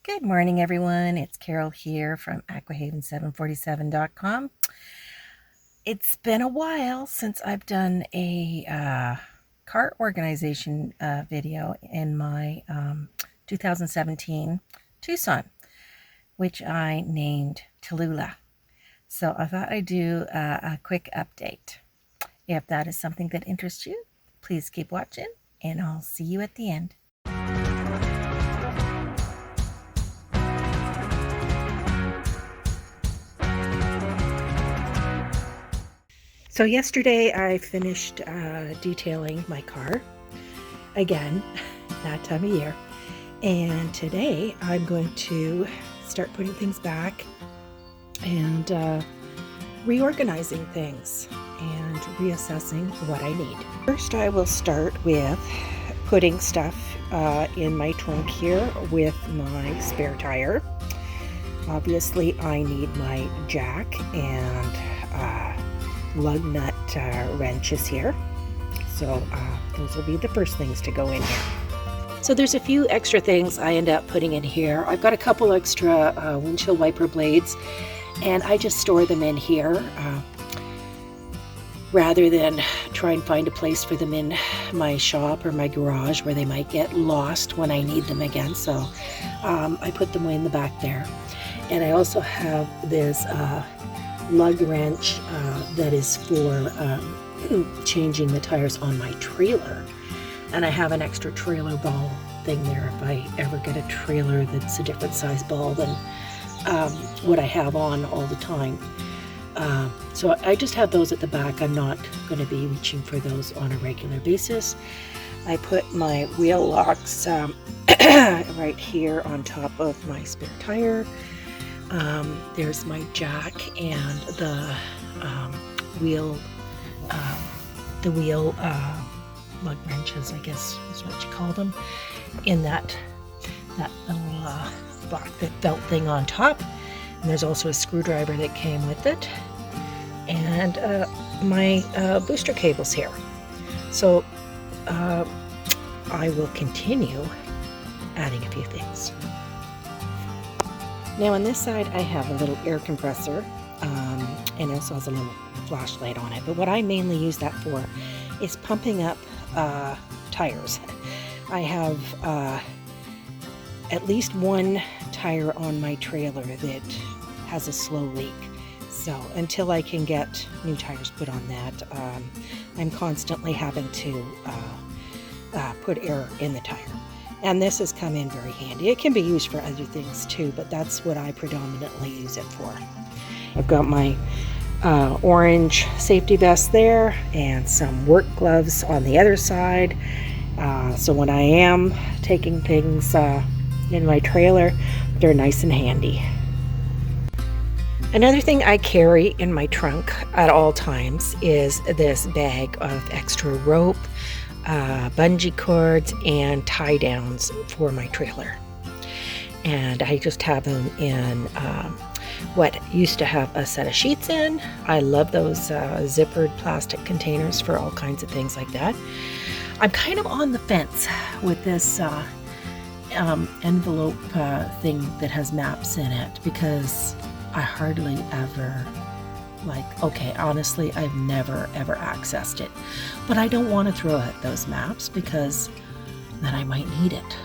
Good morning, everyone. It's Carol here from aquahaven747.com. It's been a while since I've done a cart organization video in my 2017 Tucson, which I named Tallulah. So I thought I'd do a quick update. If that is something that interests you, please keep watching, and I'll see you at the end. So yesterday I finished detailing my car, again, that time of year, and today I'm going to start putting things back and reorganizing things and reassessing what I need. First I will start with putting stuff in my trunk here with my spare tire. Obviously I need my jack and lug nut wrenches here, so those will be the first things to go in here. So there's a few extra things I end up putting in here. I've got a couple extra windshield wiper blades, and I just store them in here rather than try and find a place for them in my shop or my garage where they might get lost when I need them again. So I put them way in the back there. And I also have this lug wrench that is for changing the tires on my trailer, and I have an extra trailer ball thing there if I ever get a trailer that's a different size ball than what I have on all the time. So I just have those at the back. I'm not going to be reaching for those on a regular basis. I put my wheel locks right here on top of my spare tire. There's my jack and the wheel lug wrenches, I guess is what you call them, in that little black felt thing on top. And there's also a screwdriver that came with it, and my booster cables here. So I will continue adding a few things. Now on this side I have a little air compressor, and also has a little flashlight on it, but what I mainly use that for is pumping up tires. I have at least one tire on my trailer that has a slow leak, so until I can get new tires put on that, I'm constantly having to put air in the tire. And this has come in very handy. It can be used for other things too, but that's what I predominantly use it for. I've got my orange safety vest there and some work gloves on the other side. So when I am taking things in my trailer, they're nice and handy. Another thing I carry in my trunk at all times is this bag of extra rope, bungee cords, and tie downs for my trailer. And I just have them in what used to have a set of sheets in. I love those zippered plastic containers for all kinds of things like that. I'm kind of on the fence with this envelope thing that has maps in it, because I hardly ever, honestly, I've never ever accessed it. But I don't want to throw out those maps because then I might need it.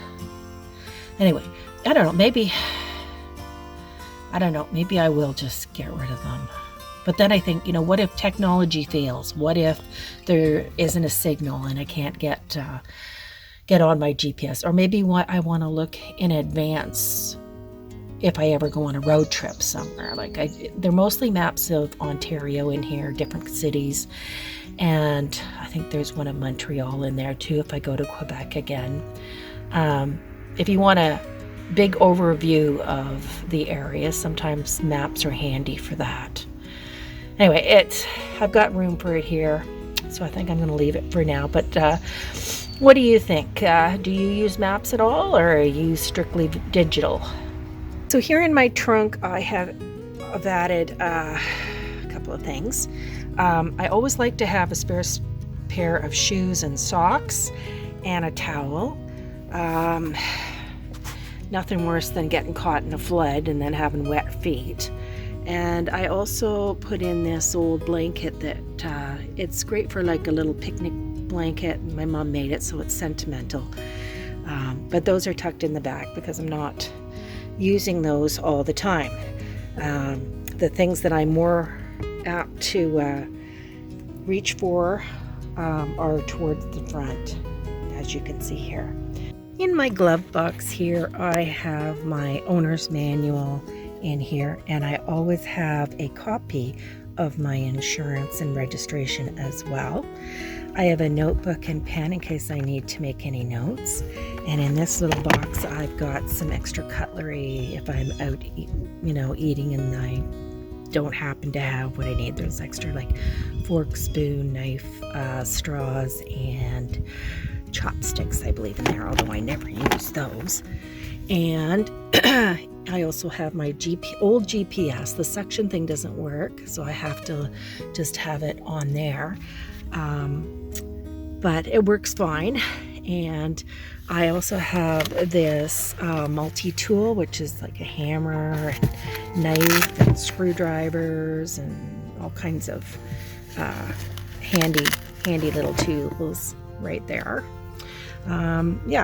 Anyway, I don't know, maybe I will just get rid of them. But then I think, what if technology fails? What if there isn't a signal and I can't get on my GPS? Or maybe I want to look in advance if I ever go on a road trip somewhere. They're mostly maps of Ontario in here, different cities, and I think there's one of Montreal in there too if I go to Quebec again. If you want a big overview of the area, sometimes maps are handy for that. Anyway, I've got room for it here, so I think I'm going to leave it for now. But what do you think? Do you use maps at all, or are you strictly digital? So here in my trunk I have added a couple of things. I always like to have a spare pair of shoes and socks and a towel. nothing worse than getting caught in a flood and then having wet feet. And I also put in this old blanket that it's great for like a little picnic blanket. My mom made it, so it's sentimental. But those are tucked in the back because I'm not using those all the time. The things that I'm more apt to reach for are towards the front, as you can see here. In my glove box here, I have my owner's manual in here, and I always have a copy of my insurance and registration as well. I have a notebook and pen in case I need to make any notes. And in this little box, I've got some extra cutlery if I'm out, eating and I don't happen to have what I need. There's extra like fork, spoon, knife, straws, and chopsticks, I believe, in there, although I never use those. And I also have my old GPS. The suction thing doesn't work, so I have to just have it on there. But it works fine. And I also have this multi-tool, which is like a hammer, and knife, and screwdrivers, and all kinds of handy little tools right there.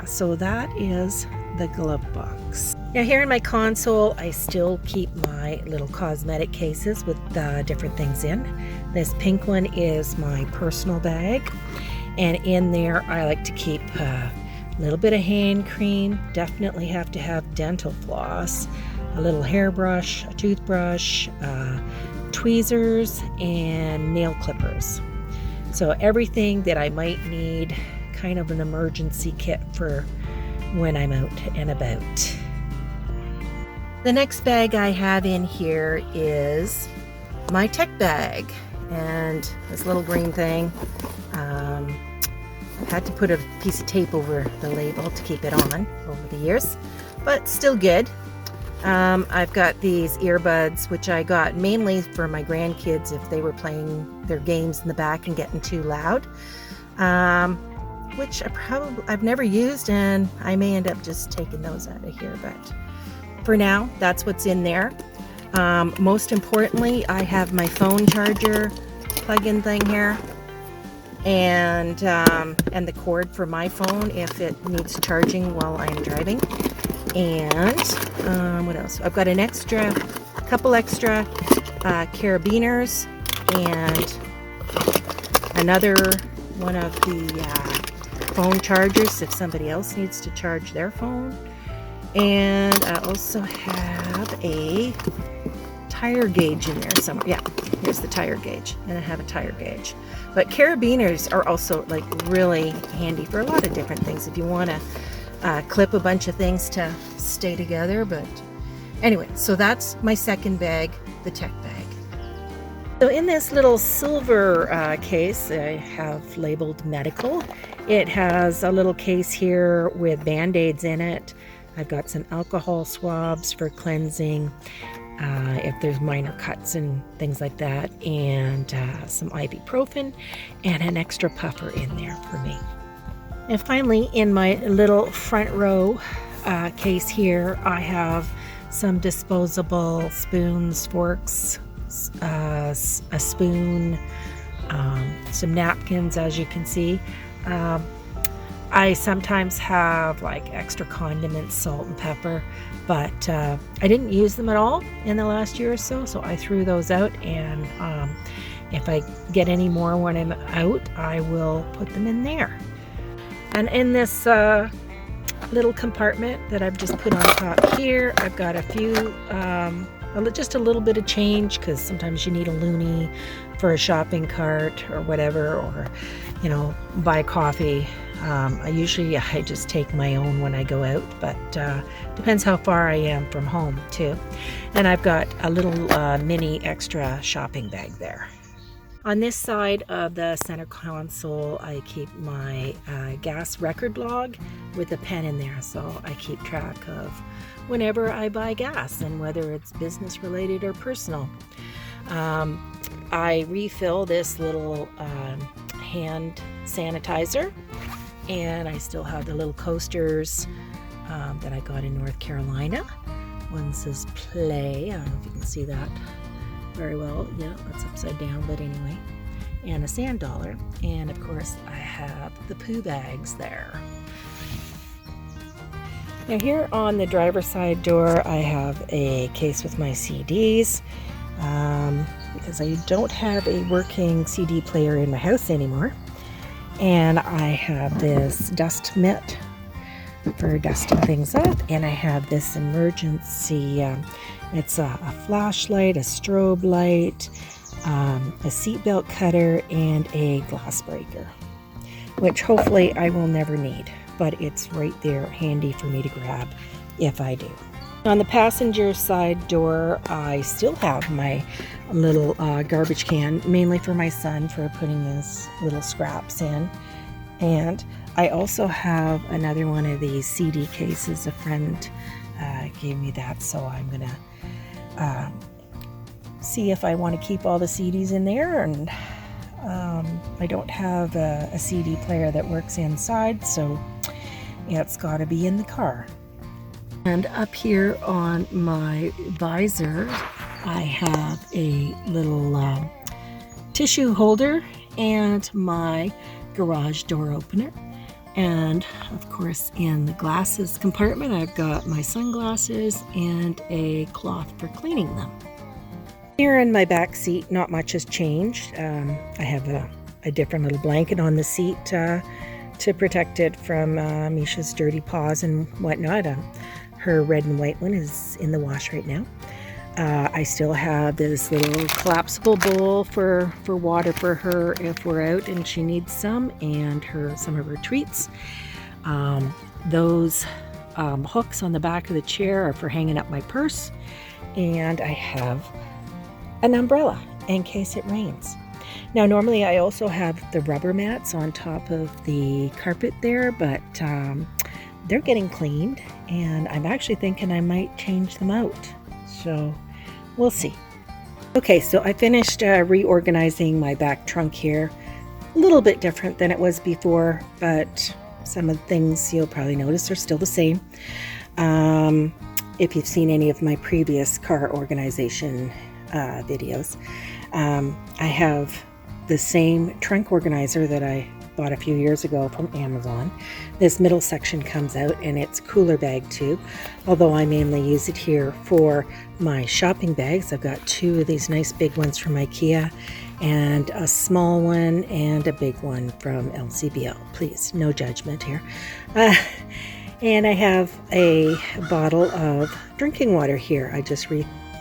So that is the glove box. Now here in my console, I still keep my little cosmetic cases with different things in. This pink one is my personal bag, and in there I like to keep a little bit of hand cream, definitely have to have dental floss, a little hairbrush, a toothbrush, tweezers, and nail clippers. So everything that I might need, kind of an emergency kit for when I'm out and about. The next bag I have in here is my tech bag, and this little green thing, I had to put a piece of tape over the label to keep it on over the years, but still good. I've got these earbuds, which I got mainly for my grandkids if they were playing their games in the back and getting too loud, which I've never used, and I may end up just taking those out of here, but for now, that's what's in there. Most importantly, I have my phone charger plug-in thing here, and the cord for my phone if it needs charging while I'm driving. And what else? I've got a couple extra carabiners, and another one of the phone chargers if somebody else needs to charge their phone. And I also have a tire gauge in there somewhere. Yeah, here's the tire gauge, and I have a tire gauge. But carabiners are also like really handy for a lot of different things if you want to clip a bunch of things to stay together. But anyway, so that's my second bag, the tech bag. So in this little silver case, I have labeled medical. It has a little case here with Band-Aids in it. I've got some alcohol swabs for cleansing, if there's minor cuts and things like that, and some ibuprofen, and an extra puffer in there for me. And finally, in my little front row case here, I have some disposable spoons, forks, a spoon, some napkins, as you can see. I sometimes have like extra condiments, salt and pepper, but I didn't use them at all in the last year or so, so I threw those out, and if I get any more when I'm out, I will put them in there. And in this little compartment that I've just put on top here, I've got a few, just a little bit of change, because sometimes you need a loonie for a shopping cart or whatever, or buy coffee. I just take my own when I go out, but depends how far I am from home too. And I've got a little mini extra shopping bag there. On this side of the center console, I keep my gas record log with a pen in there, so I keep track of whenever I buy gas and whether it's business related or personal. I refill this little hand sanitizer, and I still have the little coasters that I got in North Carolina. One says play. I don't know if you can see that very well. Yeah, that's upside down, but anyway. And a sand dollar. And of course, I have the poo bags there. Now here on the driver's side door, I have a case with my CDs because I don't have a working CD player in my house anymore. And I have this dust mitt for dusting things up, and I have this emergency, it's a flashlight, a strobe light, a seatbelt cutter, and a glass breaker, which hopefully I will never need, but it's right there handy for me to grab if I do. On the passenger side door, I still have my little garbage can, mainly for my son for putting his little scraps in. And I also have another one of these CD cases. A friend gave me that, so I'm gonna see if I want to keep all the CDs in there. And I don't have a CD player that works inside, so it's got to be in the car. And up here on my visor, I have a little tissue holder and my garage door opener. And of course, in the glasses compartment, I've got my sunglasses and a cloth for cleaning them. Here in my back seat, not much has changed. I have a different little blanket on the seat to protect it from Misha's dirty paws and whatnot. Her red and white one is in the wash right now. I still have this little collapsible bowl for water for her if we're out and she needs some, and some of her treats. Those hooks on the back of the chair are for hanging up my purse, and I have an umbrella in case it rains. Now normally I also have the rubber mats on top of the carpet there, but they're getting cleaned, and I'm actually thinking I might change them out. So we'll see. Okay, so I finished reorganizing my back trunk here. A little bit different than it was before, but some of the things you'll probably notice are still the same. If you've seen any of my previous car organization videos, I have the same trunk organizer that I bought a few years ago from Amazon. This middle section comes out, and it's cooler bag tube, although I mainly use it here for my shopping bags. I've got two of these nice big ones from IKEA, and a small one and a big one from LCBO. Please, no judgment here. And I have a bottle of drinking water here. I just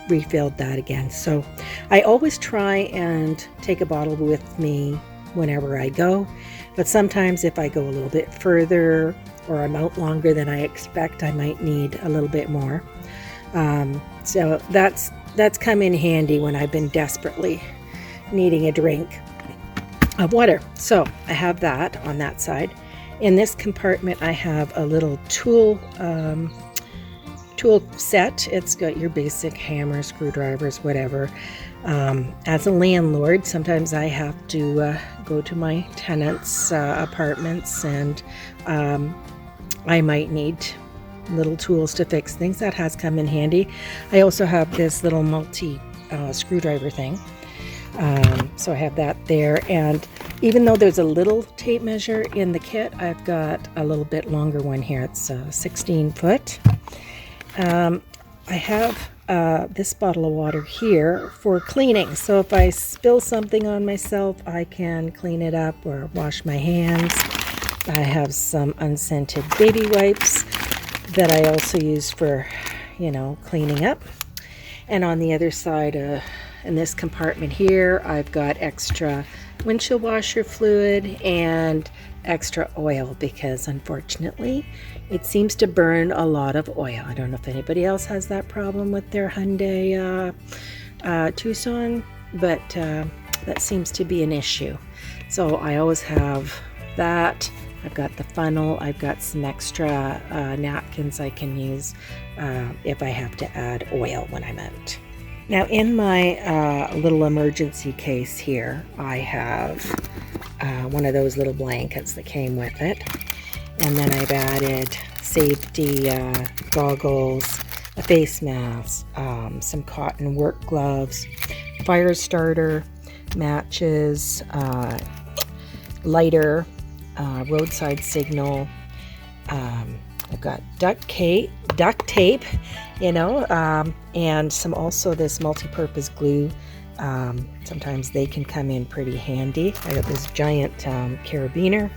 refilled that again. So I always try and take a bottle with me whenever I go, but sometimes if I go a little bit further or I'm out longer than I expect, I might need a little bit more. So that's come in handy when I've been desperately needing a drink of water. So I have that on that side. In this compartment, I have a little tool set. It's got your basic hammer, screwdrivers, whatever. As a landlord, sometimes I have to go to my tenants' apartments, and I might need little tools to fix things. That has come in handy. I also have this little multi screwdriver thing. So I have that there, and even though there's a little tape measure in the kit, I've got a little bit longer one here. It's 16 foot. I have this bottle of water here for cleaning. So if I spill something on myself, I can clean it up or wash my hands. I have some unscented baby wipes that I also use for, cleaning up. And on the other side, in this compartment here, I've got extra windshield washer fluid and extra oil, because unfortunately it seems to burn a lot of oil. I don't know if anybody else has that problem with their Hyundai Tucson, but that seems to be an issue. So I always have that. I've got the funnel. I've got some extra napkins I can use if I have to add oil when I'm out. Now in my little emergency case here, I have one of those little blankets that came with it. And then I've added safety goggles, a face mask, some cotton work gloves, fire starter, matches, lighter, roadside signal. I've got duct tape, and some also this multi-purpose glue. Sometimes they can come in pretty handy. I got this giant carabiner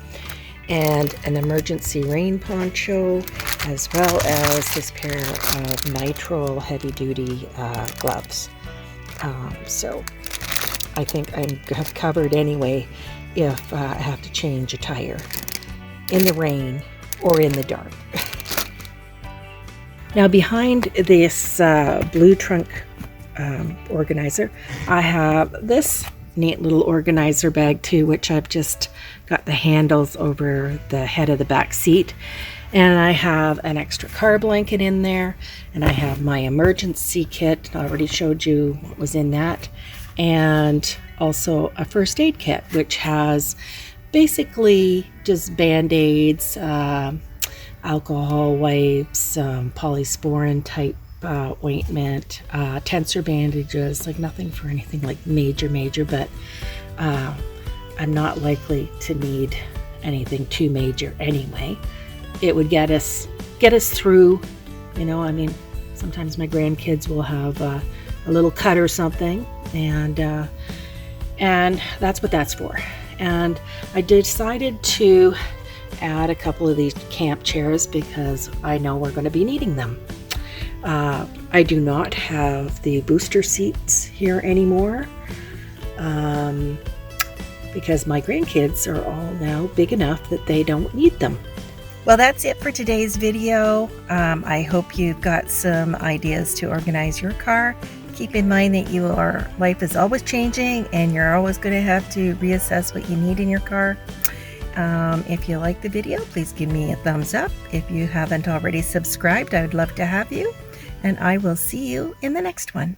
and an emergency rain poncho, as well as this pair of nitrile heavy-duty gloves. So I think I have covered anyway if I have to change a tire in the rain or in the dark. Now behind this blue trunk organizer, I have this neat little organizer bag too, which I've just got the handles over the head of the back seat, and I have an extra car blanket in there, and I have my emergency kit. I already showed you what was in that, and also a first aid kit, which has basically just band-aids, alcohol wipes, polysporin type ointment, tensor bandages, like nothing for anything like major, but I'm not likely to need anything too major anyway. It would get us through, I mean, sometimes my grandkids will have a little cut or something, and that's what that's for. And I decided to add a couple of these camp chairs because I know we're going to be needing them. I do not have the booster seats here anymore because my grandkids are all now big enough that they don't need them. Well, that's it for today's video. I hope you've got some ideas to organize your car. Keep in mind that your life is always changing and you're always going to have to reassess what you need in your car. If you like the video, please give me a thumbs up. If you haven't already subscribed, I would love to have you. And I will see you in the next one.